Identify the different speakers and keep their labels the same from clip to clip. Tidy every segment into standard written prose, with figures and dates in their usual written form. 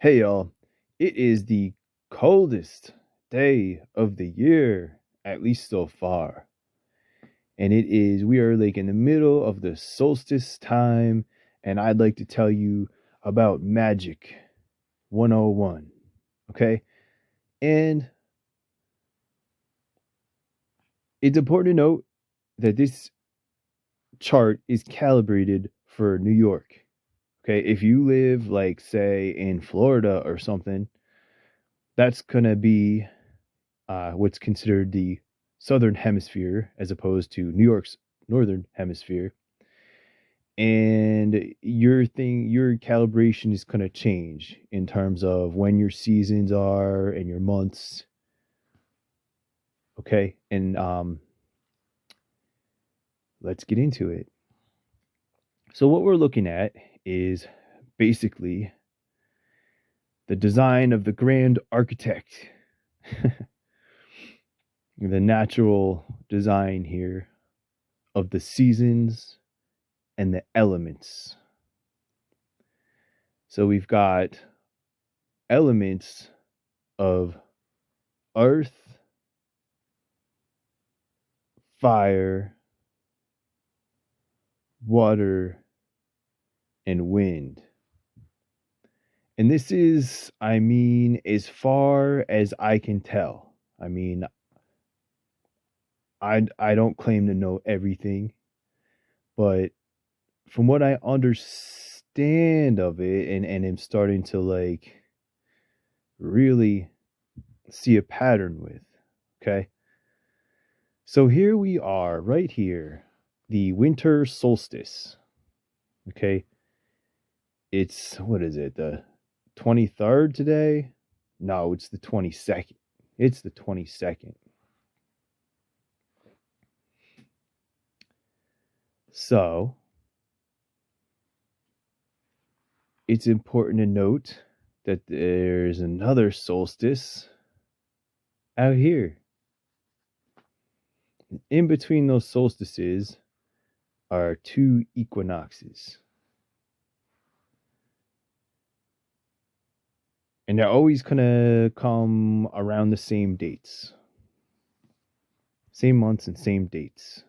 Speaker 1: Hey y'all, it is the coldest day of the year, at least so far. And we are like in the middle of the solstice time, and I'd like to tell you about Magik 101. Okay? And it's important to note that this chart is calibrated for New York. Okay? If you live, like, say, in Florida or something, that's gonna be what's considered the southern hemisphere as opposed to New York's northern hemisphere. And your calibration is going to change in terms of when your seasons are and your months. Okay. And let's get into it. So, what we're looking at is basically the design of the grand architect, the natural design here of the seasons and the elements. So we've got elements of earth, fire, water, and wind. And this is, as far as I can tell. I mean, I don't claim to know everything, but from what I understand of it and am starting to like really see a pattern with, okay? So here we are, right here, the winter solstice. Okay. It's, what is it, the 23rd today? No, it's the 22nd. It's the 22nd. So it's important to note that there's another solstice out here. In between those solstices are two equinoxes. And they're always going to come around the same dates, same months, and same dates.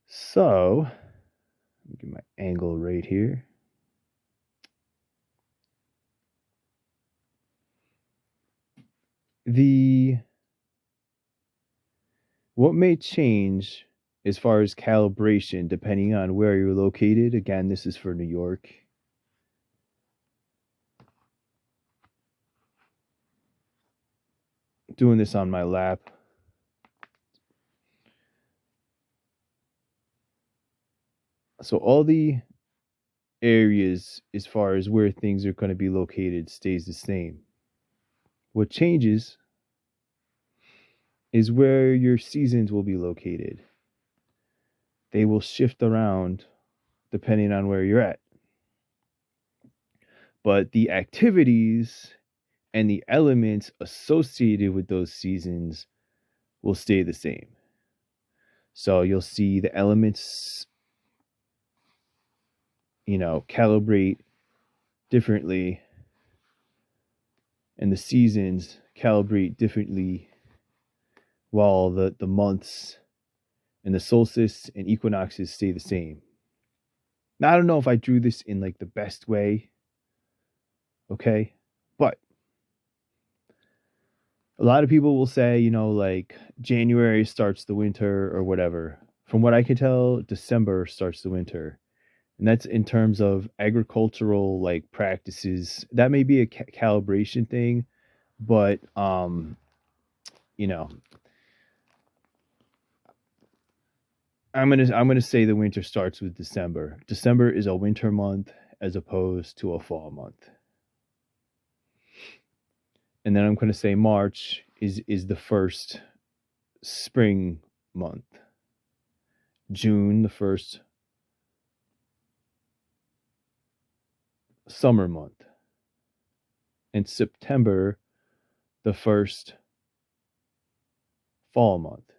Speaker 1: So, let me get my angle right here. The What may change as far as calibration depending on where you're located. Again, this is for New York. Doing this on my lap. So all the areas as far as where things are going to be located stays the same. What changes is where your seasons will be located. They will shift around depending on where you're at. But the activities and the elements associated with those seasons will stay the same. So you'll see the elements, calibrate differently, and the seasons calibrate differently, while the months and the solstice and equinoxes stay the same. Now, I don't know if I drew this in like the best way, okay? But a lot of people will say, like January starts the winter or whatever. From what I can tell, December starts the winter. And that's in terms of agricultural like practices. That may be a calibration thing, but you know, I'm gonna say the winter starts with December. December is a winter month as opposed to a fall month. And then I'm gonna say March is the first spring month. June the first summer month. And September the first fall month.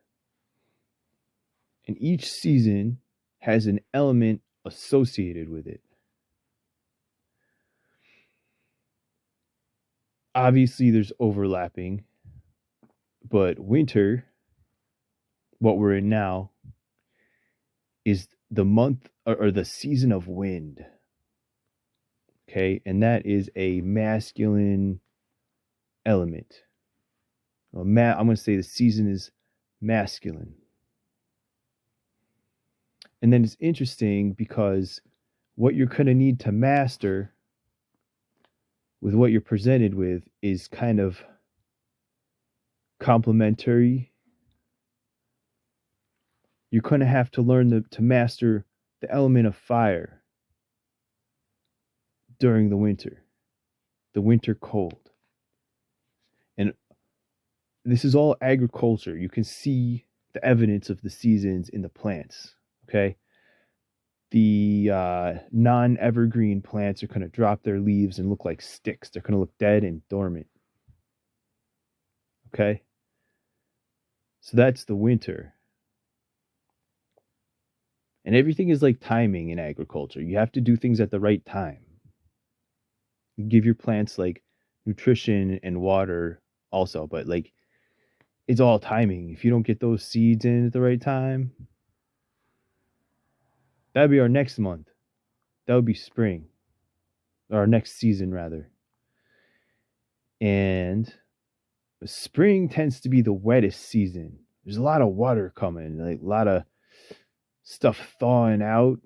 Speaker 1: And each season has an element associated with it. Obviously, there's overlapping, but winter, what we're in now, is the month or the season of wind. Okay, and that is a masculine element. I'm going to say the season is masculine. And then it's interesting because what you're going to need to master with what you're presented with is kind of complementary. You're going to have to learn to master the element of fire during the winter cold. And this is all agriculture. You can see the evidence of the seasons in the plants. Okay. The non evergreen plants are going to drop their leaves and look like sticks. They're going to look dead and dormant. Okay. So that's the winter. And everything is like timing in agriculture. You have to do things at the right time. You give your plants like nutrition and water also, but like it's all timing. If you don't get those seeds in at the right time, that'd be our next month. That would be spring, or our next season rather. And spring tends to be the wettest season. There's a lot of water coming, like a lot of stuff thawing out.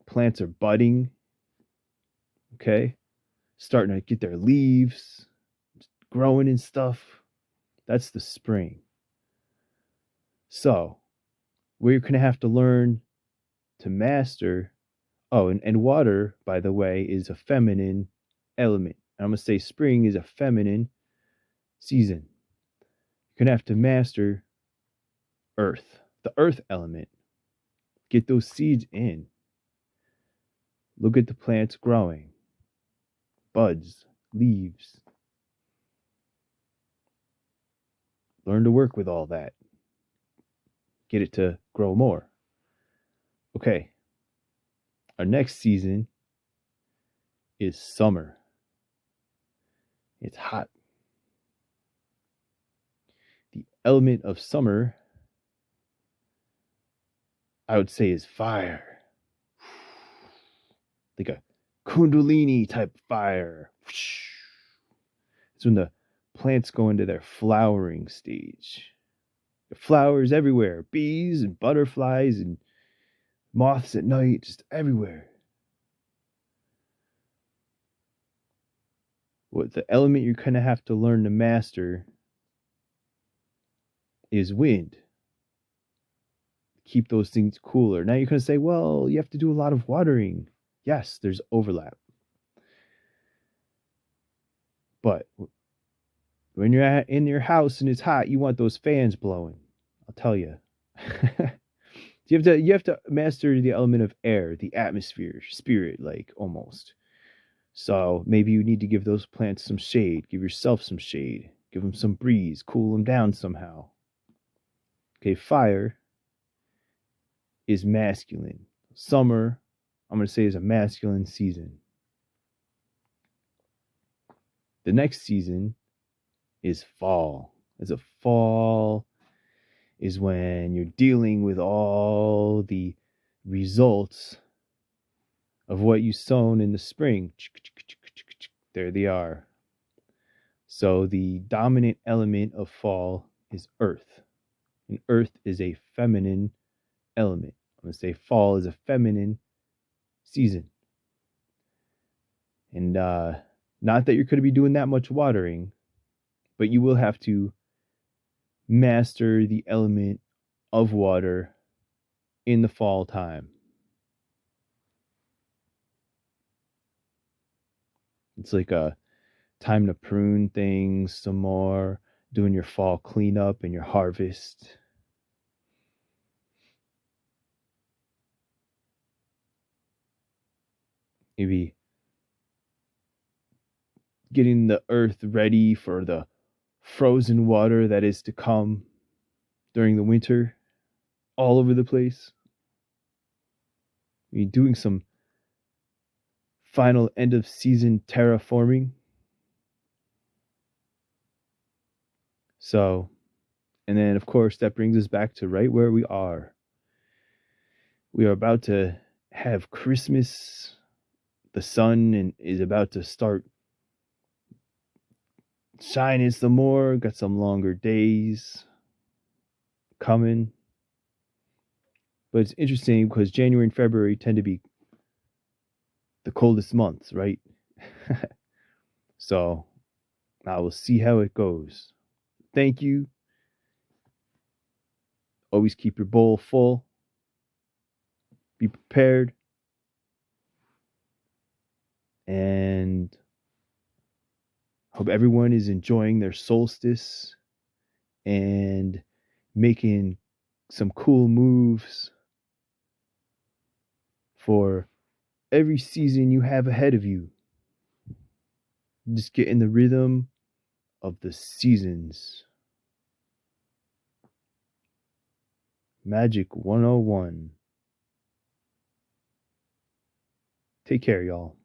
Speaker 1: Plants are budding. Okay. Starting to get their leaves, growing and stuff. That's the spring. So, we're going to have to learn to master. Oh, and water, by the way, is a feminine element. I'm going to say spring is a feminine season. You're going to have to master earth, the earth element. Get those seeds in. Look at the plants growing, buds, leaves. Learn to work with all that. Get it to grow more. Okay. Our next season is summer. It's hot. The element of summer, I would say, is fire. Like a Kundalini type fire. It's when the plants go into their flowering stage. There are flowers everywhere, bees and butterflies and moths at night, just everywhere. What the element you're going to have to learn to master is wind. Keep those things cooler. Now you're going to say, well, you have to do a lot of watering. Yes, there's overlap. But when you're in your house and it's hot, you want those fans blowing. I'll tell you. You have to master the element of air, the atmosphere, spirit, like almost. So maybe you need to give those plants some shade. Give yourself some shade. Give them some breeze. Cool them down somehow. Okay, fire is masculine. Summer, I'm going to say, is a masculine season. The next season is fall. As a fall is when you're dealing with all the results of what you sown in the spring. There they are. So the dominant element of fall is earth. And earth is a feminine element. I'm going to say fall is a feminine season. And not that you're going to be doing that much watering, but you will have to master the element of water in the fall time. It's like a time to prune things some more, doing your fall cleanup and your harvest. Maybe getting the earth ready for the frozen water that is to come during the winter all over the place. You're doing some final end of season terraforming. So, and then of course, that brings us back to right where we are. We are about to have Christmas. The sun is about to start shining some more. Got some longer days coming. But it's interesting because January and February tend to be the coldest months, right? So I will see how it goes. Thank you. Always keep your bowl full. Be prepared. And hope everyone is enjoying their solstice and making some cool moves for every season you have ahead of you. Just get in the rhythm of the seasons. Magic 101. Take care, y'all.